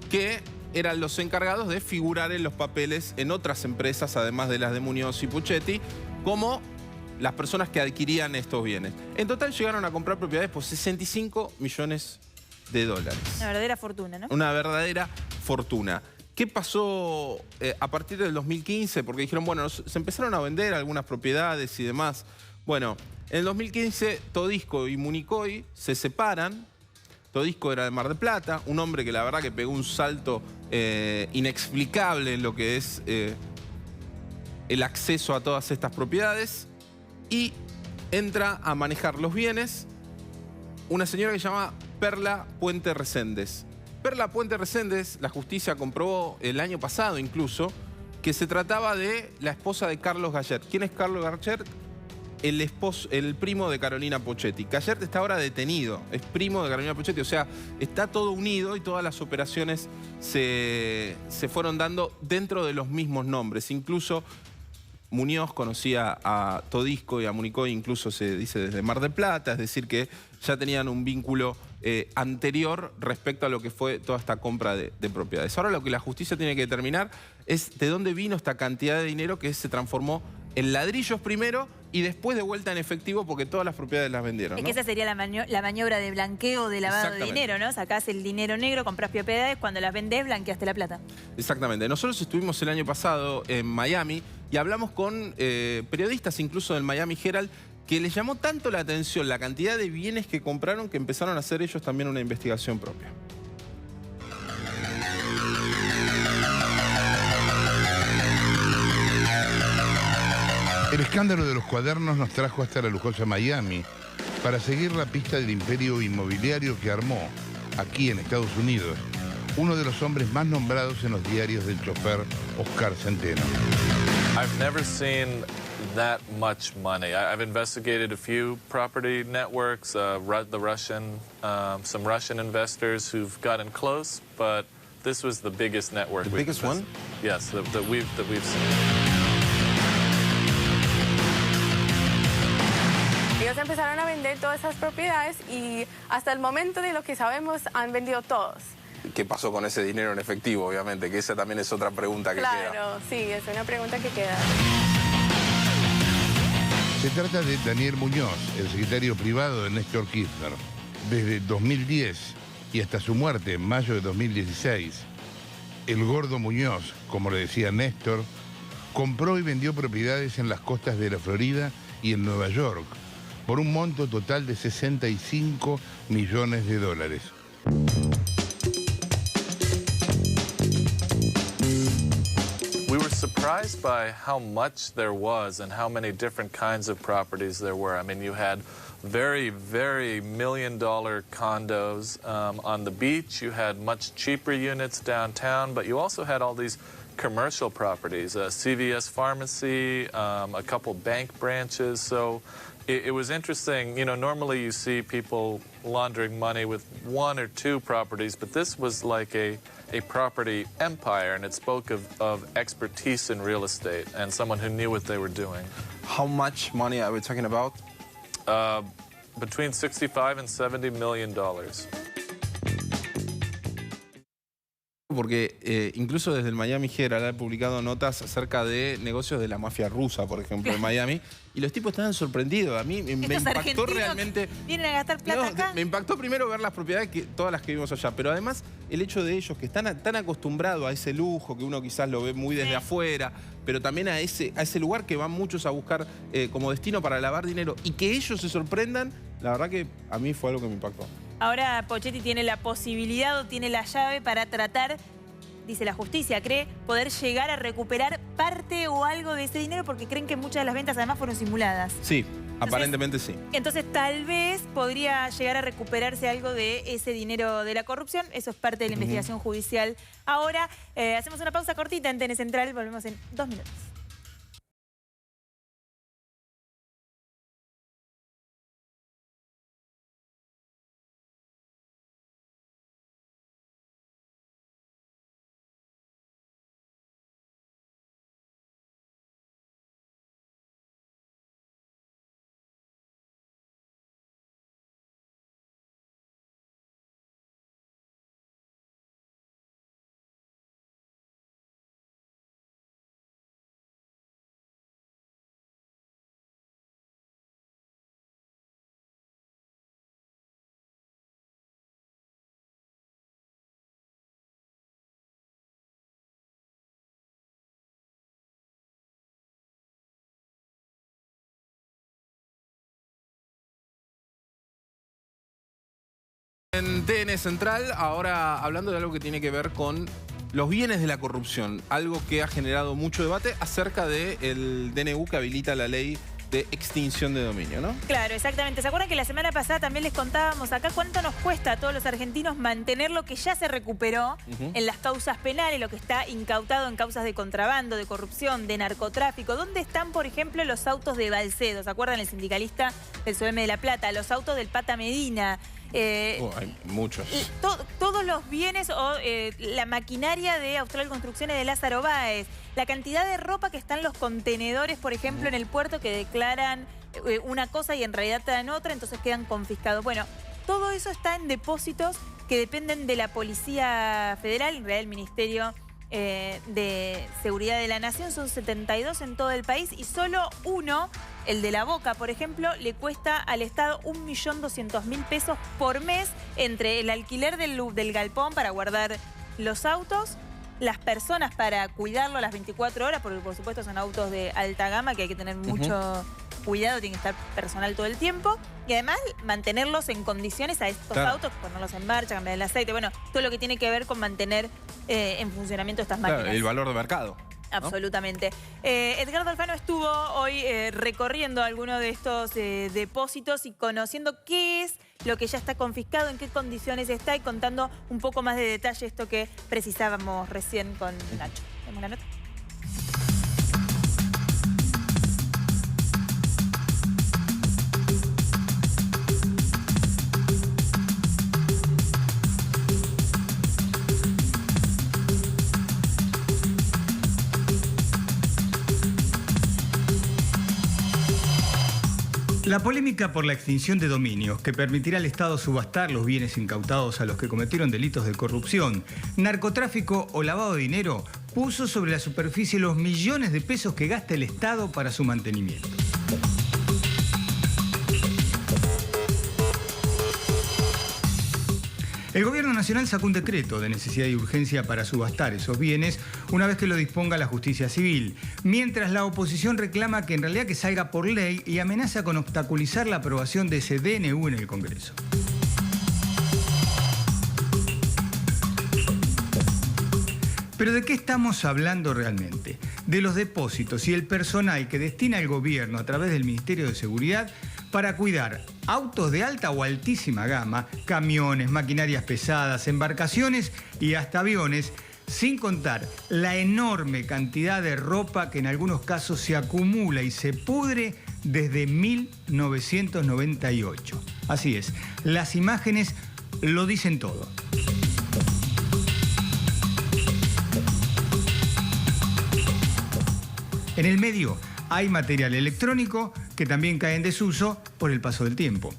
que eran los encargados de figurar en los papeles en otras empresas, además de las de Muñoz y Pocchetti, como las personas que adquirían estos bienes. En total llegaron a comprar propiedades por 65 millones de dólares. Una verdadera fortuna, ¿no? Una verdadera fortuna. ¿Qué pasó a partir del 2015? Porque dijeron, bueno, se empezaron a vender algunas propiedades y demás Bueno, en el 2015 Todisco y Municoy se separan. Todisco era de Mar del Plata, un hombre que la verdad que pegó un salto inexplicable en lo que es el acceso a todas estas propiedades, y entra a manejar los bienes una señora que se llama Perla Puente Reséndez. Perla Puente Reséndez, la justicia comprobó el año pasado incluso, que se trataba de la esposa de Carlos Gallert. ¿Quién es Carlos Gallert? El primo de Carolina Poccetti. Gallert está ahora detenido, es primo de Carolina Poccetti, o sea, está todo unido y todas las operaciones se fueron dando dentro de los mismos nombres. Incluso Muñoz conocía a Todisco y a Municoy, incluso se dice desde Mar del Plata, es decir que ya tenían un vínculo anterior respecto a lo que fue toda esta compra de propiedades. Ahora lo que la justicia tiene que determinar es de dónde vino esta cantidad de dinero que se transformó en ladrillos primero y después de vuelta en efectivo, porque todas las propiedades las vendieron, ¿no? Es que esa sería la maniobra de blanqueo, de lavado de dinero, ¿no? Sacás el dinero negro, comprás propiedades, cuando las vendés blanqueaste la plata. Exactamente. Nosotros estuvimos el año pasado en Miami y hablamos con periodistas incluso del Miami Herald, que les llamó tanto la atención la cantidad de bienes que compraron que empezaron a hacer ellos también una investigación propia. El escándalo de los cuadernos nos trajo hasta la lujosa Miami para seguir la pista del imperio inmobiliario que armó, aquí en Estados Unidos, uno de los hombres más nombrados en los diarios del chofer Oscar Centeno. I've never seen that much money. I've investigated a few property networks, the Russian, some Russian investors who've gotten close, but this was the biggest network. The biggest one? Yes, that we've seen. Ellos empezaron a vender todas esas propiedades y hasta el momento de lo que sabemos han vendido todos. ¿Qué pasó con ese dinero en efectivo, obviamente? Que esa también es otra pregunta que queda. Claro, sí, es una pregunta que queda. Se trata de Daniel Muñoz, el secretario privado de Néstor Kirchner. Desde 2010 y hasta su muerte en mayo de 2016, el gordo Muñoz, como le decía Néstor, compró y vendió propiedades en las costas de la Florida y en Nueva York, por un monto total de 65 millones de dólares. We were surprised by how much there was and how many different kinds of properties there were. I mean, you had very, very million-dollar condos on the beach. You had much cheaper units downtown, but you also had all these commercial properties, a CVS pharmacy, a couple bank branches. So it was interesting. You know, normally you see people laundering money with one or two properties, but this was like a property empire, and it spoke of expertise in real estate and someone who knew what they were doing. How much money are we talking about? Between $65 and $70 million. Porque incluso desde el Miami Herald han publicado notas acerca de negocios de la mafia rusa, por ejemplo, en Miami, y los tipos estaban sorprendidos. A mí me impactó realmente. ¿Vienen a gastar plata acá? Me impactó primero ver las propiedades, todas las que vimos allá, pero además el hecho de ellos que están tan acostumbrados a ese lujo, que uno quizás lo ve muy desde afuera, pero también a ese lugar que van muchos a buscar como destino para lavar dinero, y que ellos se sorprendan, la verdad que a mí fue algo que me impactó. Ahora Poccetti tiene la posibilidad o tiene la llave para tratar, dice la justicia, cree poder llegar a recuperar parte o algo de ese dinero, porque creen que muchas de las ventas además fueron simuladas. Sí, aparentemente sí. Entonces tal vez podría llegar a recuperarse algo de ese dinero de la corrupción. Eso es parte de la investigación judicial. Ahora hacemos una pausa cortita en TN Central, volvemos en 2 minutos. En TN Central, ahora hablando de algo que tiene que ver con los bienes de la corrupción, algo que ha generado mucho debate acerca del DNU que habilita la ley de extinción de dominio, ¿no? Claro, exactamente. ¿Se acuerdan que la semana pasada también les contábamos acá cuánto nos cuesta a todos los argentinos mantener lo que ya se recuperó en las causas penales, lo que está incautado en causas de contrabando, de corrupción, de narcotráfico? ¿Dónde están, por ejemplo, los autos de Balcedo? ¿Se acuerdan? El sindicalista del SOEM de La Plata, los autos del Pata Medina. Hay muchos. Todos los bienes o la maquinaria de Austral Construcciones de Lázaro Báez, la cantidad de ropa que está en los contenedores, por ejemplo, en el puerto, que declaran una cosa y en realidad te dan otra, entonces quedan confiscados. Bueno, todo eso está en depósitos que dependen de la Policía Federal, en realidad el Ministerio de Seguridad de la Nación. Son 72 en todo el país y solo uno, el de La Boca, por ejemplo, le cuesta al Estado 1.200.000 pesos por mes entre el alquiler del galpón para guardar los autos, las personas para cuidarlo a las 24 horas, porque por supuesto son autos de alta gama que hay que tener mucho cuidado, tiene que estar personal todo el tiempo, y además mantenerlos en condiciones a estos autos, ponerlos en marcha, cambiar el aceite, bueno, todo lo que tiene que ver con mantener en funcionamiento estas máquinas. Claro, el valor de mercado. Absolutamente. Edgardo Alfano estuvo hoy recorriendo algunos de estos depósitos y conociendo qué es lo que ya está confiscado, en qué condiciones está y contando un poco más de detalle esto que precisábamos recién con Nacho. ¿Vemos la nota? La polémica por la extinción de dominios, que permitirá al Estado subastar los bienes incautados a los que cometieron delitos de corrupción, narcotráfico o lavado de dinero, puso sobre la superficie los millones de pesos que gasta el Estado para su mantenimiento. El Gobierno Nacional sacó un decreto de necesidad y urgencia para subastar esos bienes una vez que lo disponga la justicia civil, mientras la oposición reclama que en realidad que salga por ley y amenaza con obstaculizar la aprobación de ese DNU en el Congreso. ¿Pero de qué estamos hablando realmente? De los depósitos y el personal que destina el gobierno a través del Ministerio de Seguridad para cuidar autos de alta o altísima gama, camiones, maquinarias pesadas, embarcaciones y hasta aviones, sin contar la enorme cantidad de ropa que en algunos casos se acumula y se pudre desde 1998. Así es, las imágenes lo dicen todo. En el medio hay material electrónico que también cae en desuso por el paso del tiempo.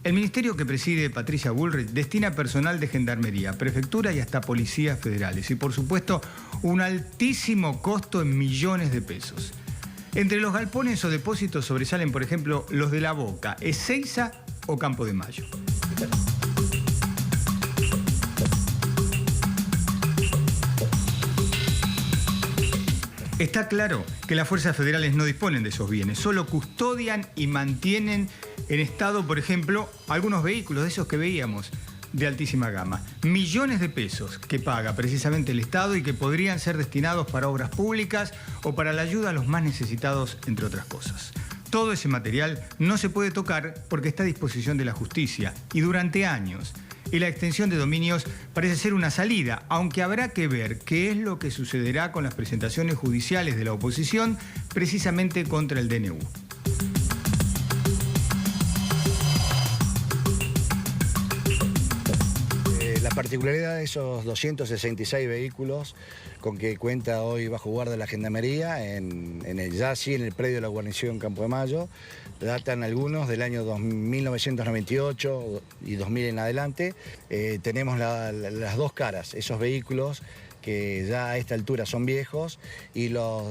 El ministerio que preside Patricia Bullrich destina personal de gendarmería, prefectura y hasta policías federales. Y por supuesto, un altísimo costo en millones de pesos. Entre los galpones o depósitos sobresalen, por ejemplo, los de La Boca, Ezeiza o Campo de Mayo. Está claro que las fuerzas federales no disponen de esos bienes, solo custodian y mantienen en estado, por ejemplo, algunos vehículos de esos que veíamos de altísima gama. Millones de pesos que paga precisamente el Estado y que podrían ser destinados para obras públicas o para la ayuda a los más necesitados, entre otras cosas. Todo ese material no se puede tocar porque está a disposición de la justicia y durante años. Y la extensión de dominios parece ser una salida, aunque habrá que ver qué es lo que sucederá con las presentaciones judiciales de la oposición precisamente contra el DNU. La particularidad de esos 266 vehículos con que cuenta hoy bajo guardia la Gendarmería, en el predio de la guarnición Campo de Mayo, datan algunos del año 1998 y 2000 en adelante. Tenemos las dos caras, esos vehículos que ya a esta altura son viejos y los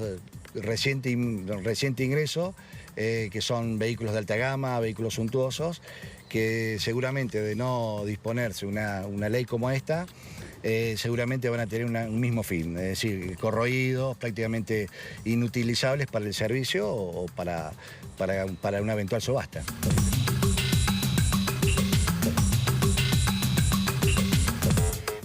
reciente ingreso, que son vehículos de alta gama, vehículos suntuosos, que seguramente de no disponerse una ley como esta, seguramente van a tener un mismo fin, es decir, corroídos, prácticamente inutilizables para el servicio o para una eventual subasta.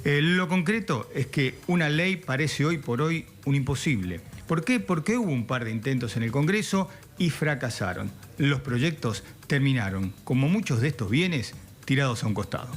Lo concreto es que una ley parece hoy por hoy un imposible. ¿Por qué? Porque hubo un par de intentos en el Congreso y fracasaron. Los proyectos terminaron, como muchos de estos bienes, tirados a un costado.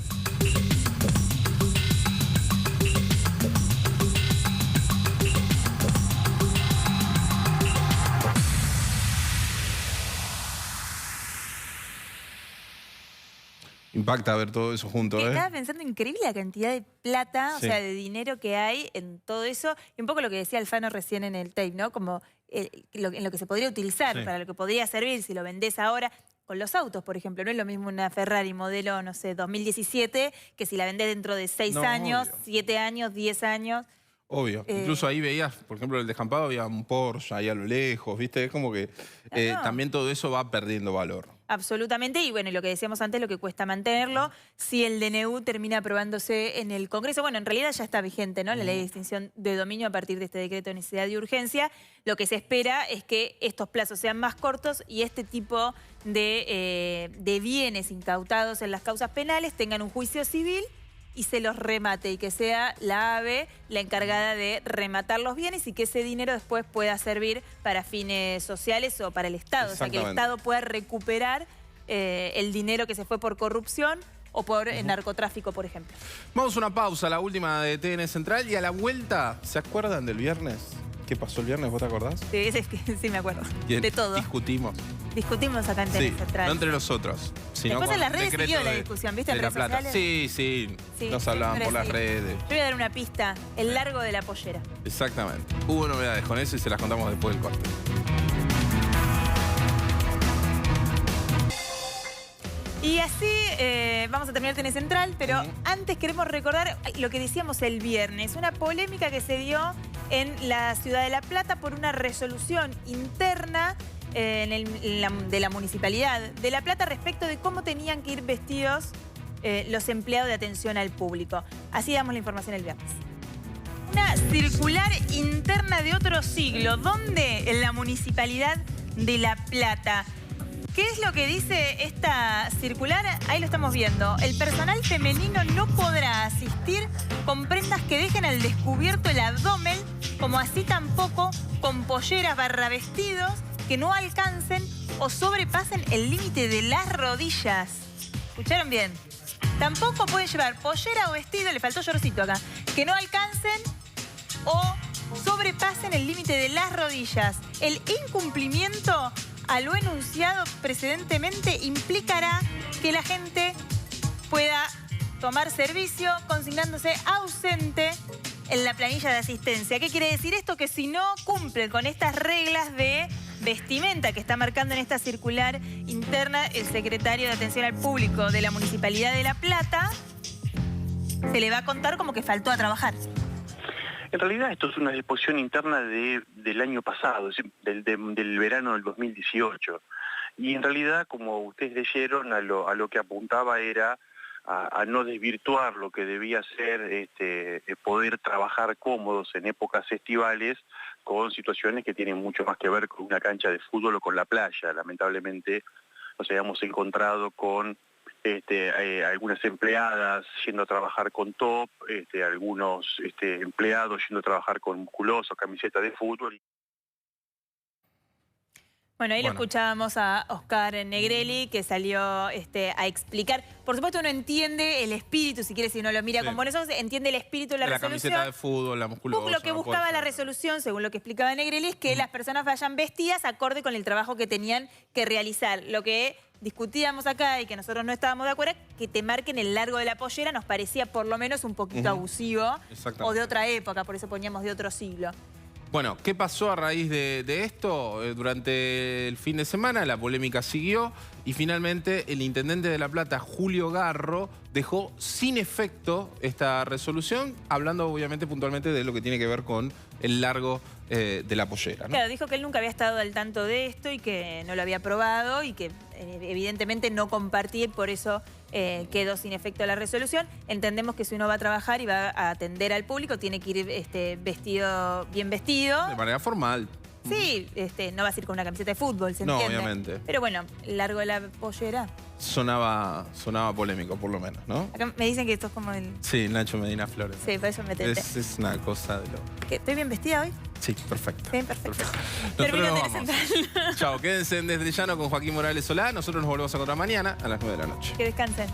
Impacta ver todo eso junto, ¿eh? Estaba pensando, increíble la cantidad de plata, o sea, de dinero que hay en todo eso. Y un poco lo que decía Alfano recién en el tape, ¿no? Como en lo que se podría utilizar, para lo que podría servir si lo vendés ahora. Con los autos, por ejemplo, no es lo mismo una Ferrari modelo, no sé, 2017, que si la vendés dentro de 6 años, obvio. 7 años, 10 años. Obvio. Incluso ahí veías, por ejemplo, el descampado había un Porsche ahí a lo lejos, ¿viste? Es como que también todo eso va perdiendo valor. Absolutamente, y bueno, y lo que decíamos antes, lo que cuesta mantenerlo, si el DNU termina aprobándose en el Congreso, bueno, en realidad ya está vigente, ¿no? La ley de extinción de dominio a partir de este decreto de necesidad y urgencia. Lo que se espera es que estos plazos sean más cortos y este tipo de bienes incautados en las causas penales tengan un juicio civil y se los remate, y que sea la AVE la encargada de rematar los bienes y que ese dinero después pueda servir para fines sociales o para el Estado. O sea, que el Estado pueda recuperar el dinero que se fue por corrupción o por narcotráfico, por ejemplo. Vamos a una pausa, la última de TN Central, y a la vuelta, ¿se acuerdan del viernes? ¿Qué pasó el viernes? ¿Vos te acordás? Sí, sí me acuerdo. De todo. Discutimos acá en TN Central. No entre nosotros, sino después con en las redes siguió la de discusión, ¿viste? En La redes Plata. sociales. Sí, nos hablaban por las redes. Yo voy a dar una pista, el largo de la pollera. Exactamente. Hubo novedades con eso y se las contamos después del corte. Y así vamos a terminar TN Central, pero antes queremos recordar lo que decíamos el viernes, una polémica que se dio en la ciudad de La Plata por una resolución interna de la Municipalidad de La Plata respecto de cómo tenían que ir vestidos los empleados de atención al público. Así damos la información el viernes. Una circular interna de otro siglo. ¿Dónde? En la Municipalidad de La Plata. ¿Qué es lo que dice esta circular? Ahí lo estamos viendo. El personal femenino no podrá asistir con prendas que dejen al descubierto el abdomen, como así tampoco con polleras / vestidos que no alcancen o sobrepasen el límite de las rodillas. ¿Escucharon bien? Tampoco pueden llevar pollera o vestido, le faltó shortcito acá, que no alcancen o sobrepasen el límite de las rodillas. El incumplimiento a lo enunciado precedentemente implicará que la gente pueda tomar servicio consignándose ausente en la planilla de asistencia. ¿Qué quiere decir esto? Que si no cumplen con estas reglas de vestimenta que está marcando en esta circular interna el secretario de Atención al Público de la Municipalidad de La Plata, se le va a contar como que faltó a trabajar. En realidad esto es una disposición interna del año pasado, del verano del 2018. Y en realidad, como ustedes leyeron, a lo que apuntaba era a no desvirtuar lo que debía ser poder trabajar cómodos en épocas estivales con situaciones que tienen mucho más que ver con una cancha de fútbol o con la playa. Lamentablemente nos habíamos encontrado con algunas empleadas yendo a trabajar con top, algunos empleados yendo a trabajar con musculosos, camisetas de fútbol. Bueno, ahí lo escuchábamos a Oscar Negrelli, que salió a explicar. Por supuesto, uno entiende el espíritu, si quiere, si uno lo mira con buenos ojos, entiende el espíritu de la resolución. La camiseta de fútbol, la musculosa. Lo que buscaba la resolución, según lo que explicaba Negrelli, es que las personas vayan vestidas acorde con el trabajo que tenían que realizar. Lo que discutíamos acá y que nosotros no estábamos de acuerdo, que te marquen el largo de la pollera nos parecía por lo menos un poquito abusivo o de otra época, por eso poníamos de otro siglo. Bueno, ¿qué pasó a raíz de esto? Durante el fin de semana la polémica siguió y finalmente el intendente de La Plata, Julio Garro, dejó sin efecto esta resolución, hablando obviamente puntualmente de lo que tiene que ver con el largo de la pollera, ¿no? Claro, dijo que él nunca había estado al tanto de esto y que no lo había aprobado y que evidentemente no compartía y por eso quedó sin efecto la resolución. Entendemos que si uno va a trabajar y va a atender al público, tiene que ir bien vestido. De manera formal. Sí, no vas a ir con una camiseta de fútbol, ¿se entiende? No, obviamente. Pero bueno, el largo de la pollera. sonaba polémico, por lo menos, ¿no? Acá me dicen que esto es como el... Sí, Nacho Medina Flores. Sí, por eso me tenté. Es una cosa de lo... ¿Estoy bien vestida hoy? Sí, perfecto. Bien, perfecto. Nosotros nos Termino vamos. Chao, quédense en Desde Llano con Joaquín Morales Solá. Nosotros nos volvemos a encontrar mañana a las 9 de la noche. Que descansen.